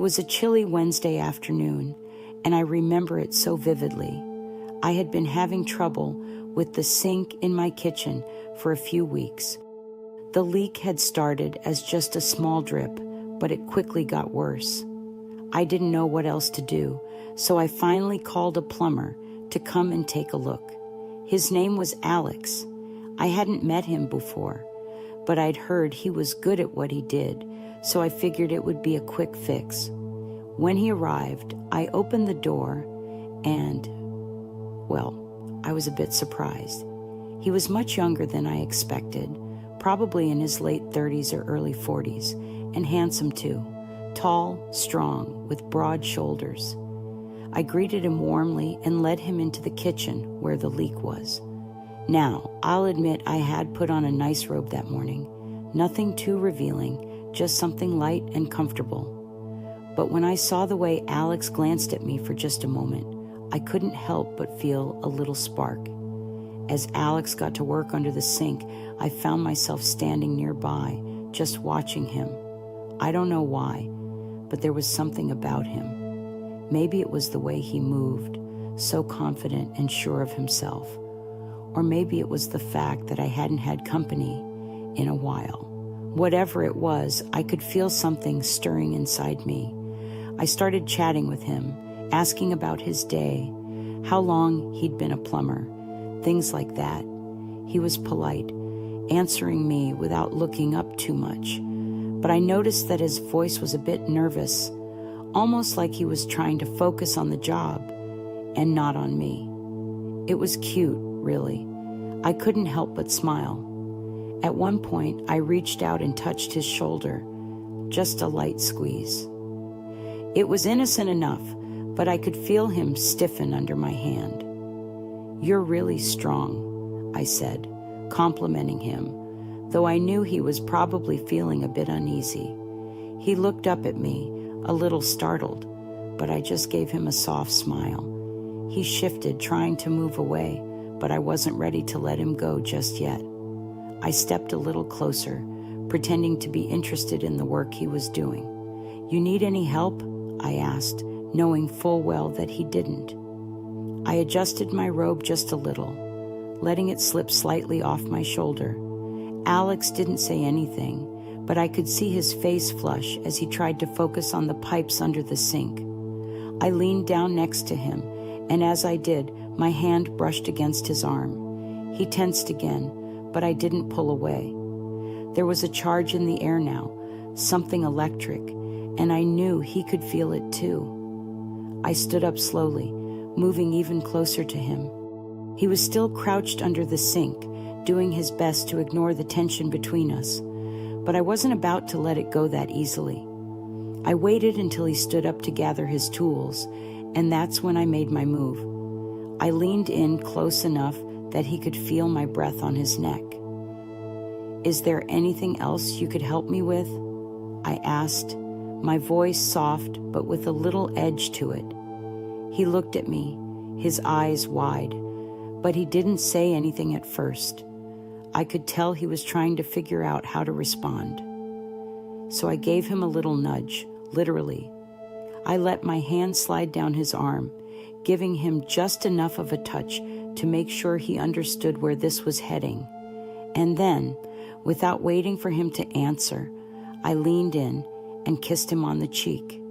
was a chilly Wednesday afternoon, and I remember it so vividly. I had been having trouble with the sink in my kitchen for a few weeks. The leak had started as just a small drip, but it quickly got worse. I didn't know what else to do, so I finally called a plumber to come and take a look. His name was Alex. I hadn't met him before, but I'd heard he was good at what he did, so I figured it would be a quick fix. When he arrived, I opened the door and, well, I was a bit surprised. He was much younger than I expected, probably in his late 30s or early 40s, and handsome too, tall, strong, with broad shoulders. I greeted him warmly and led him into the kitchen where the leak was. Now, I'll admit I had put on a nice robe that morning. Nothing too revealing, just something light and comfortable. But when I saw the way Alex glanced at me for just a moment, I couldn't help but feel a little spark. As Alex got to work under the sink, I found myself standing nearby, just watching him. I don't know why, but there was something about him. Maybe it was the way he moved, so confident and sure of himself. Or maybe it was the fact that I hadn't had company in a while. Whatever it was, I could feel something stirring inside me. I started chatting with him, asking about his day, how long he'd been a plumber, things like that. He was polite, answering me without looking up too much, but I noticed that his voice was a bit nervous, almost like he was trying to focus on the job and not on me. It was cute, really. I couldn't help but smile. At one point, I reached out and touched his shoulder, just a light squeeze. It was innocent enough, but I could feel him stiffen under my hand. "You're really strong," I said, complimenting him, though I knew he was probably feeling a bit uneasy. He looked up at me, a little startled, but I just gave him a soft smile. He shifted, trying to move away, but I wasn't ready to let him go just yet. I stepped a little closer, pretending to be interested in the work he was doing. "You need any help?" I asked, knowing full well that he didn't. I adjusted my robe just a little, letting it slip slightly off my shoulder. Alex didn't say anything, but I could see his face flush as he tried to focus on the pipes under the sink. I leaned down next to him, and as I did, my hand brushed against his arm. He tensed again, but I didn't pull away. There was a charge in the air now, something electric, and I knew he could feel it too. I stood up slowly, moving even closer to him. He was still crouched under the sink, doing his best to ignore the tension between us, but I wasn't about to let it go that easily. I waited until he stood up to gather his tools, and that's when I made my move. I leaned in close enough that he could feel my breath on his neck. "Is there anything else you could help me with?" I asked, my voice soft but with a little edge to it. He looked at me, his eyes wide, but he didn't say anything at first. I could tell he was trying to figure out how to respond. So I gave him a little nudge, literally. I let my hand slide down his arm, giving him just enough of a touch to make sure he understood where this was heading. And then, without waiting for him to answer, I leaned in and kissed him on the cheek.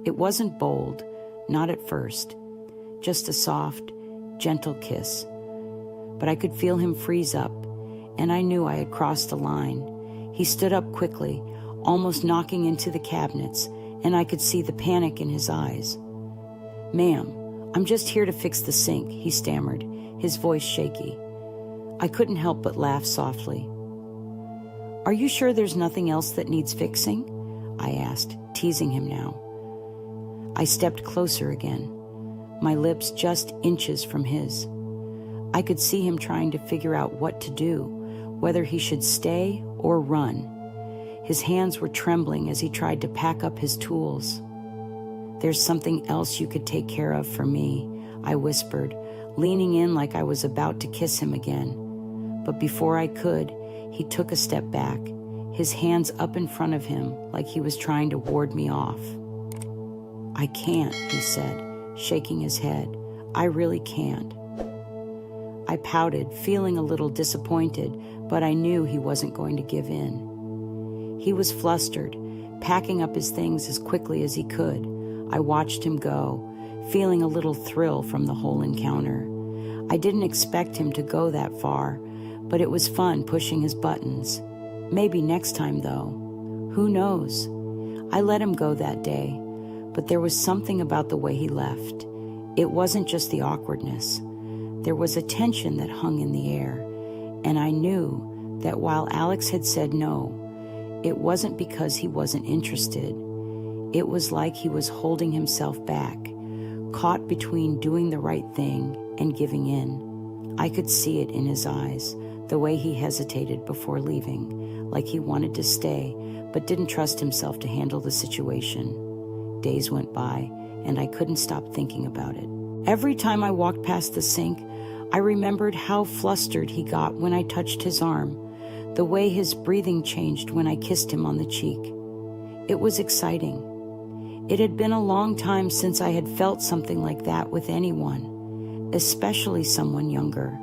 It wasn't bold, not at first, just a soft, gentle kiss. But I could feel him freeze up, and I knew I had crossed a line. He stood up quickly, almost knocking into the cabinets, and I could see the panic in his eyes. "Ma'am, I'm just here to fix the sink," he stammered, his voice shaky. I couldn't help but laugh softly. "Are you sure there's nothing else that needs fixing?" I asked, teasing him now. I stepped closer again, my lips just inches from his. I could see him trying to figure out what to do, whether he should stay or run. His hands were trembling as he tried to pack up his tools. "There's something else you could take care of for me," I whispered, leaning in like I was about to kiss him again. But before I could, he took a step back, his hands up in front of him like he was trying to ward me off. "I can't," he said, shaking his head. "I really can't." I pouted, feeling a little disappointed, but I knew he wasn't going to give in. He was flustered, packing up his things as quickly as he could. I watched him go, feeling a little thrill from the whole encounter. I didn't expect him to go that far, but it was fun pushing his buttons. Maybe next time, though. Who knows? I let him go that day, but there was something about the way he left. It wasn't just the awkwardness. There was a tension that hung in the air, and I knew that while Alex had said no, it wasn't because he wasn't interested. It was like he was holding himself back, caught between doing the right thing and giving in. I could see it in his eyes, the way he hesitated before leaving, like he wanted to stay, but didn't trust himself to handle the situation. Days went by, and I couldn't stop thinking about it. Every time I walked past the sink, I remembered how flustered he got when I touched his arm, the way his breathing changed when I kissed him on the cheek. It was exciting. It had been a long time since I had felt something like that with anyone, especially someone younger.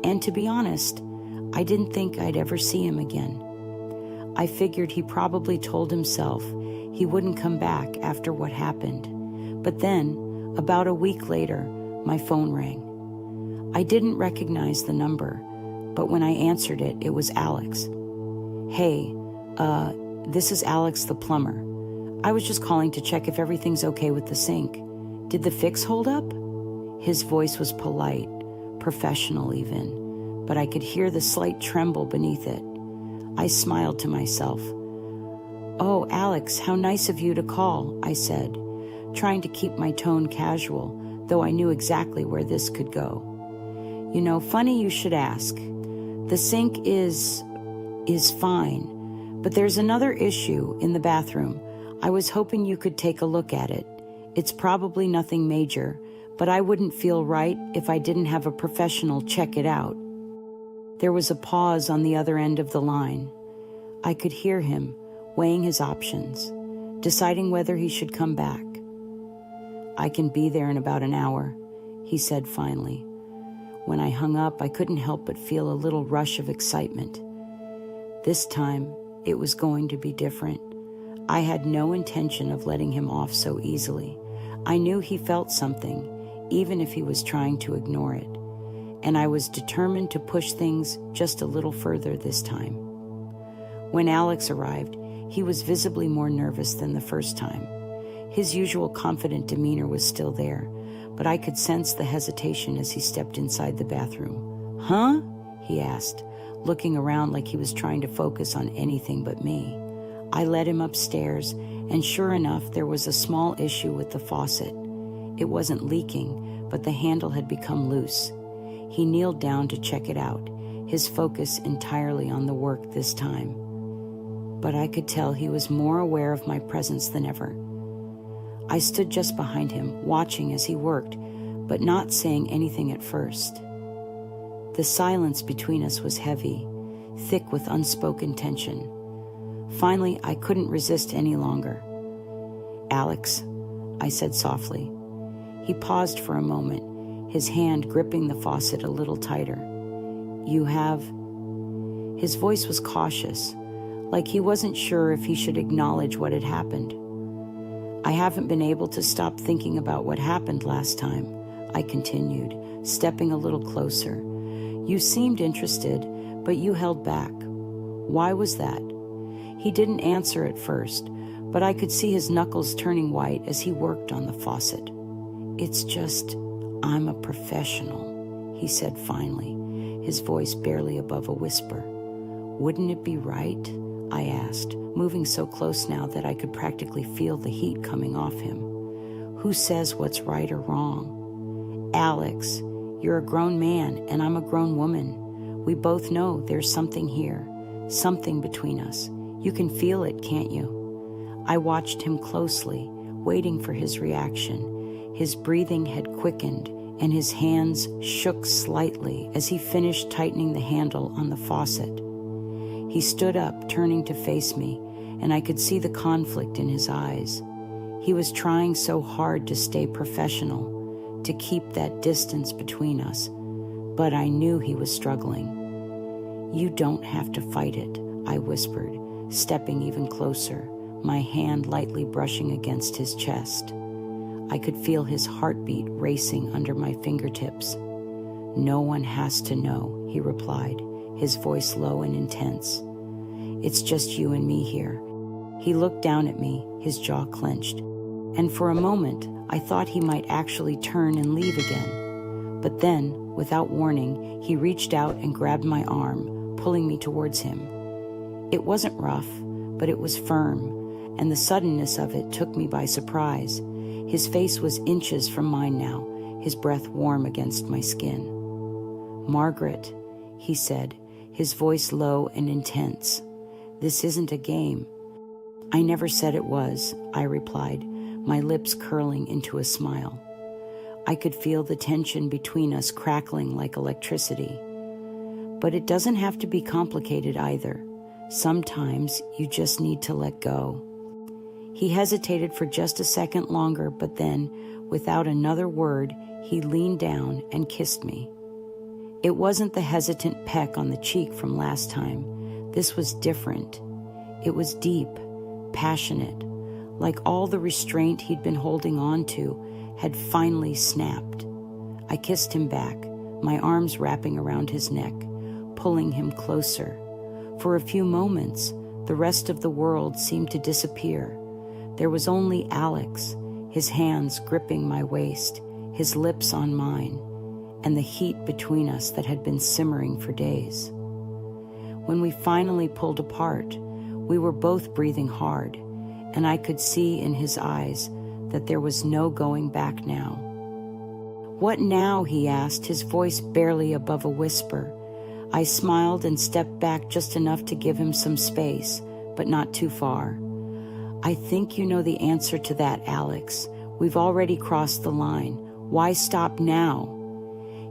And to be honest, I didn't think I'd ever see him again. I figured he probably told himself he wouldn't come back after what happened. But then, about a week later, my phone rang. I didn't recognize the number, but when I answered it, it was Alex. "Hey, this is Alex the plumber. I was just calling to check if everything's okay with the sink. Did the fix hold up?" His voice was polite, professional even, but I could hear the slight tremble beneath it. I smiled to myself. "Oh, Alex, how nice of you to call," I said, trying to keep my tone casual, though I knew exactly where this could go. "You know, funny you should ask. The sink is fine, but there's another issue in the bathroom. I was hoping you could take a look at it. It's probably nothing major, but I wouldn't feel right if I didn't have a professional check it out." There was a pause on the other end of the line. I could hear him weighing his options, deciding whether he should come back. "I can be there in about an hour," he said finally. When I hung up, I couldn't help but feel a little rush of excitement. This time, it was going to be different. I had no intention of letting him off so easily. I knew he felt something, even if he was trying to ignore it. And I was determined to push things just a little further this time. When Alex arrived, he was visibly more nervous than the first time. His usual confident demeanor was still there, but I could sense the hesitation as he stepped inside the bathroom. "Huh?" he asked, looking around like he was trying to focus on anything but me. I led him upstairs, and sure enough, there was a small issue with the faucet. It wasn't leaking, but the handle had become loose. He kneeled down to check it out, his focus entirely on the work this time. But I could tell he was more aware of my presence than ever. I stood just behind him, watching as he worked, but not saying anything at first. The silence between us was heavy, thick with unspoken tension. Finally, I couldn't resist any longer. "Alex," I said softly. He paused for a moment, his hand gripping the faucet a little tighter. "You have..." His voice was cautious, like he wasn't sure if he should acknowledge what had happened. "I haven't been able to stop thinking about what happened last time," I continued, stepping a little closer. "You seemed interested, but you held back. Why was that?" He didn't answer at first, but I could see his knuckles turning white as he worked on the faucet. "It's just, I'm a professional," he said finally, his voice barely above a whisper. "Wouldn't it be right?" I asked, moving so close now that I could practically feel the heat coming off him. "Who says what's right or wrong? Alex, you're a grown man and I'm a grown woman. We both know there's something here, something between us. You can feel it, can't you?" I watched him closely, waiting for his reaction. His breathing had quickened and his hands shook slightly as he finished tightening the handle on the faucet. He stood up, turning to face me, and I could see the conflict in his eyes. He was trying so hard to stay professional, to keep that distance between us, but I knew he was struggling. "You don't have to fight it," I whispered, stepping even closer, my hand lightly brushing against his chest. I could feel his heartbeat racing under my fingertips. "No one has to know," he replied, his voice low and intense. "It's just you and me here." He looked down at me, his jaw clenched, and for a moment I thought he might actually turn and leave again. But then, without warning, he reached out and grabbed my arm, pulling me towards him. It wasn't rough, but it was firm, and the suddenness of it took me by surprise. His face was inches from mine now, his breath warm against my skin. "Margaret," he said, his voice low and intense, "this isn't a game." "I never said it was," I replied, my lips curling into a smile. I could feel the tension between us crackling like electricity. But it doesn't have to be complicated either. Sometimes you just need to let go. He hesitated for just a second longer, but then, without another word, he leaned down and kissed me. It wasn't the hesitant peck on the cheek from last time. This was different. It was deep, passionate, like all the restraint he'd been holding on to had finally snapped. I kissed him back, my arms wrapping around his neck, pulling him closer. For a few moments, the rest of the world seemed to disappear. There was only Alex, his hands gripping my waist, his lips on mine, and the heat between us that had been simmering for days. When we finally pulled apart, we were both breathing hard, and I could see in his eyes that there was no going back now. "What now?" he asked, his voice barely above a whisper. I smiled and stepped back just enough to give him some space, but not too far. "I think you know the answer to that, Alex. We've already crossed the line. Why stop now?"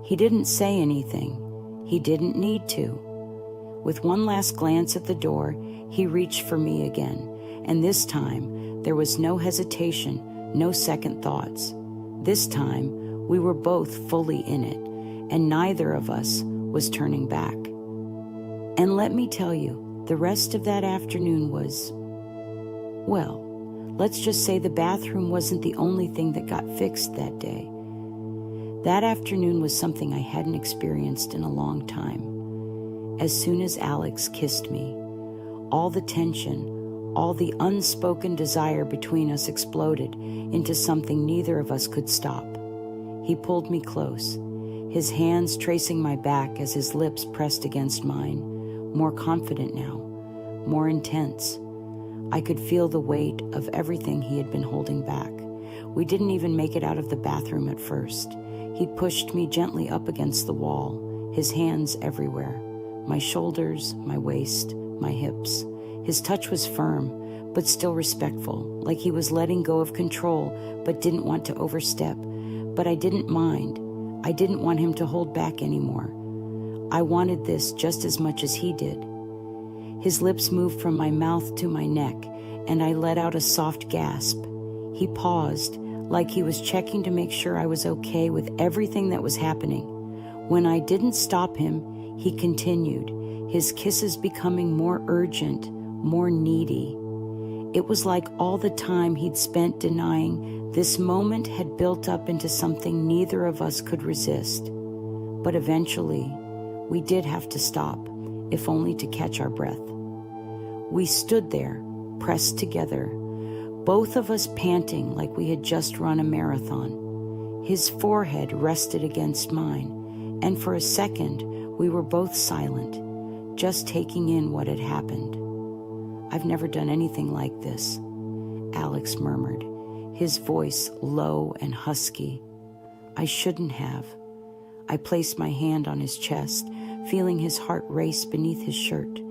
He didn't say anything. He didn't need to. With one last glance at the door, he reached for me again, and this time there was no hesitation, no second thoughts. This time we were both fully in it, and neither of us was turning back. And let me tell you, the rest of that afternoon was, well, let's just say the bathroom wasn't the only thing that got fixed that day. That afternoon was something I hadn't experienced in a long time. As soon as Alex kissed me, all the tension, all the unspoken desire between us exploded into something neither of us could stop. He pulled me close, his hands tracing my back as his lips pressed against mine, more confident now, more intense. I could feel the weight of everything he had been holding back. We didn't even make it out of the bathroom at first. He pushed me gently up against the wall, his hands everywhere, my shoulders, my waist, my hips. His touch was firm, but still respectful, like he was letting go of control, but didn't want to overstep. But I didn't mind. I didn't want him to hold back anymore. I wanted this just as much as he did. His lips moved from my mouth to my neck, and I let out a soft gasp. He paused, like he was checking to make sure I was okay with everything that was happening. When I didn't stop him, he continued, his kisses becoming more urgent, more needy. It was like all the time he'd spent denying this moment had built up into something neither of us could resist. But eventually, we did have to stop, if only to catch our breath. We stood there, pressed together, both of us panting like we had just run a marathon. His forehead rested against mine, and for a second, we were both silent, just taking in what had happened. "I've never done anything like this," Alex murmured, his voice low and husky. "I shouldn't have." I placed my hand on his chest, feeling his heart race beneath his shirt.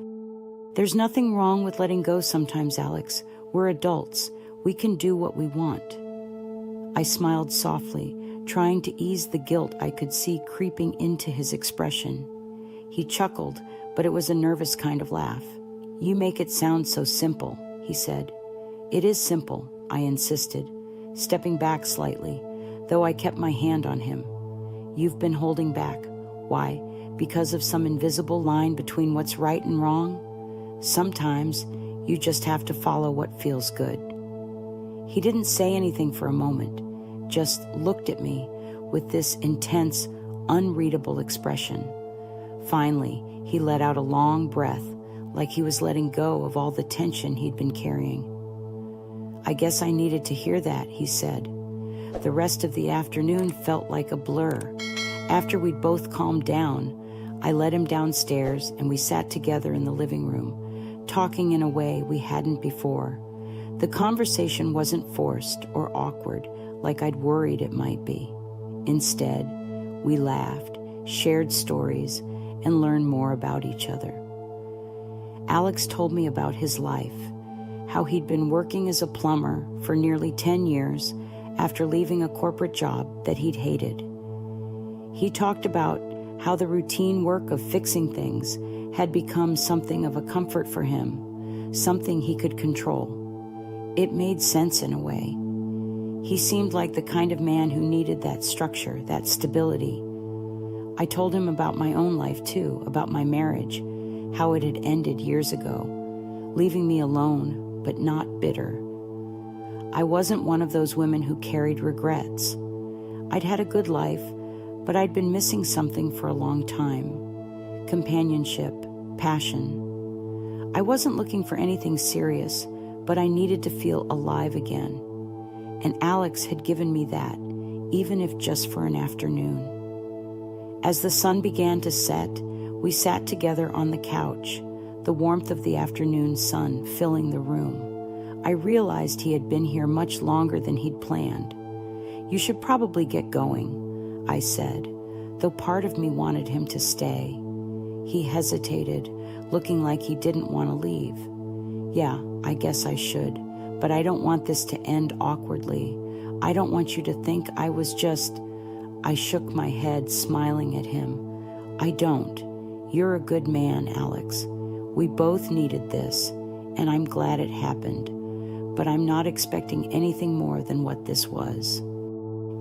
"There's nothing wrong with letting go sometimes, Alex. We're adults. We can do what we want." I smiled softly, trying to ease the guilt I could see creeping into his expression. He chuckled, but it was a nervous kind of laugh. "You make it sound so simple," he said. "It is simple, I insisted, stepping back slightly, though I kept my hand on him. You've been holding back. Why? Because of some invisible line between what's right and wrong? Sometimes you just have to follow what feels good. He didn't say anything for a moment, just looked at me with this intense, unreadable expression. Finally, he let out a long breath, like he was letting go of all the tension he'd been carrying. I guess I needed to hear that, he said. The rest of the afternoon felt like a blur. After we'd both calmed down, I led him downstairs and we sat together in the living room, talking in a way we hadn't before. The conversation wasn't forced or awkward like I'd worried it might be. Instead, we laughed, shared stories, and learned more about each other. Alex told me about his life, how he'd been working as a plumber for nearly 10 years after leaving a corporate job that he'd hated. He talked about how the routine work of fixing things had become something of a comfort for him, something he could control. It made sense in a way. He seemed like the kind of man who needed that structure, that stability. I told him about my own life too, about my marriage, how it had ended years ago, leaving me alone, but not bitter. I wasn't one of those women who carried regrets. I'd had a good life, but I'd been missing something for a long time. Companionship, passion. I wasn't looking for anything serious, but I needed to feel alive again. And Alex had given me that, even if just for an afternoon. As the sun began to set, we sat together on the couch, the warmth of the afternoon sun filling the room. I realized he had been here much longer than he'd planned. You should probably get going, I said, though part of me wanted him to stay. He hesitated, looking like he didn't want to leave. Yeah, I guess I should, but I don't want this to end awkwardly. I don't want you to think I was just... I shook my head, smiling at him. I don't. You're a good man, Alex. We both needed this, and I'm glad it happened, but I'm not expecting anything more than what this was.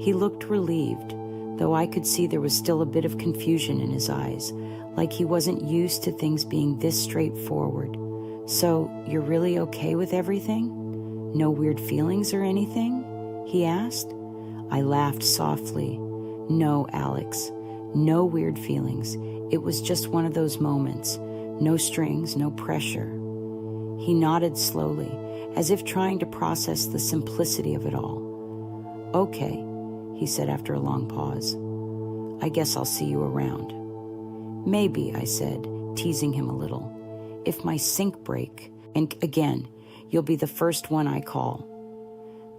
He looked relieved, though I could see there was still a bit of confusion in his eyes, like he wasn't used to things being this straightforward. So, you're really okay with everything? No weird feelings or anything? He asked. I laughed softly. No, Alex, no weird feelings. It was just one of those moments. No strings, no pressure. He nodded slowly, as if trying to process the simplicity of it all. Okay, he said after a long pause. I guess I'll see you around. Maybe, I said, teasing him a little. If my sink break, and again, you'll be the first one I call.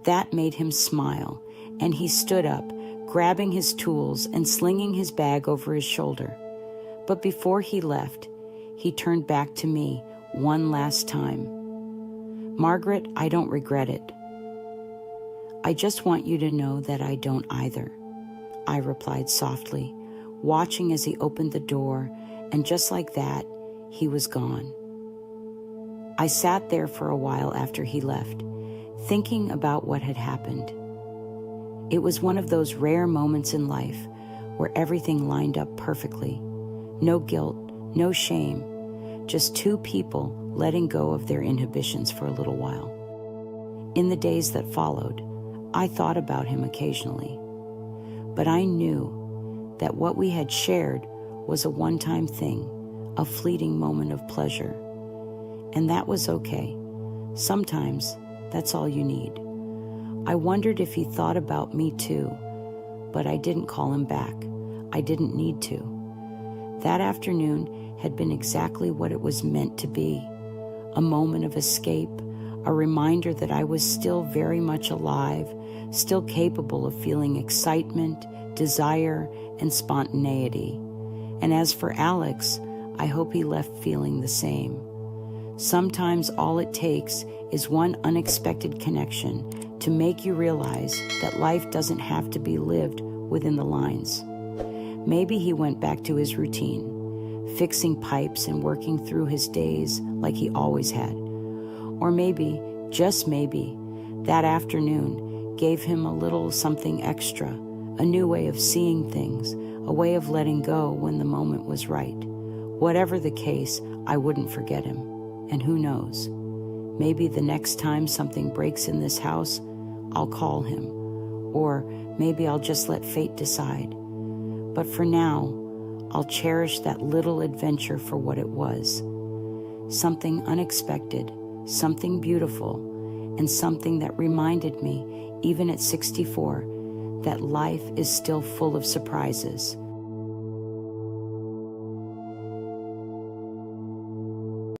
That made him smile, and he stood up, grabbing his tools and slinging his bag over his shoulder. But before he left, he turned back to me one last time. Margaret, I don't regret it. I just want you to know that I don't either, I replied softly, watching as he opened the door, and just like that, he was gone. I sat there for a while after he left, thinking about what had happened. It was one of those rare moments in life where everything lined up perfectly. No guilt, no shame, just two people letting go of their inhibitions for a little while. In the days that followed, I thought about him occasionally, but I knew that what we had shared was a one-time thing, a fleeting moment of pleasure. And that was okay. Sometimes that's all you need. I wondered if he thought about me too, but I didn't call him back. I didn't need to. That afternoon had been exactly what it was meant to be. A moment of escape, a reminder that I was still very much alive, still capable of feeling excitement, desire, and spontaneity. And as for Alex, I hope he left feeling the same. Sometimes all it takes is one unexpected connection to make you realize that life doesn't have to be lived within the lines. Maybe he went back to his routine, fixing pipes and working through his days like he always had. Or maybe, just maybe, That afternoon gave him a little something extra, a new way of seeing things, a way of letting go when the moment was right. Whatever the case, I wouldn't forget him. And who knows? Maybe the next time something breaks in this house, I'll call him. Or maybe I'll just let fate decide. But for now, I'll cherish that little adventure for what it was. Something unexpected, something beautiful, and something that reminded me, even at 64, that life is still full of surprises.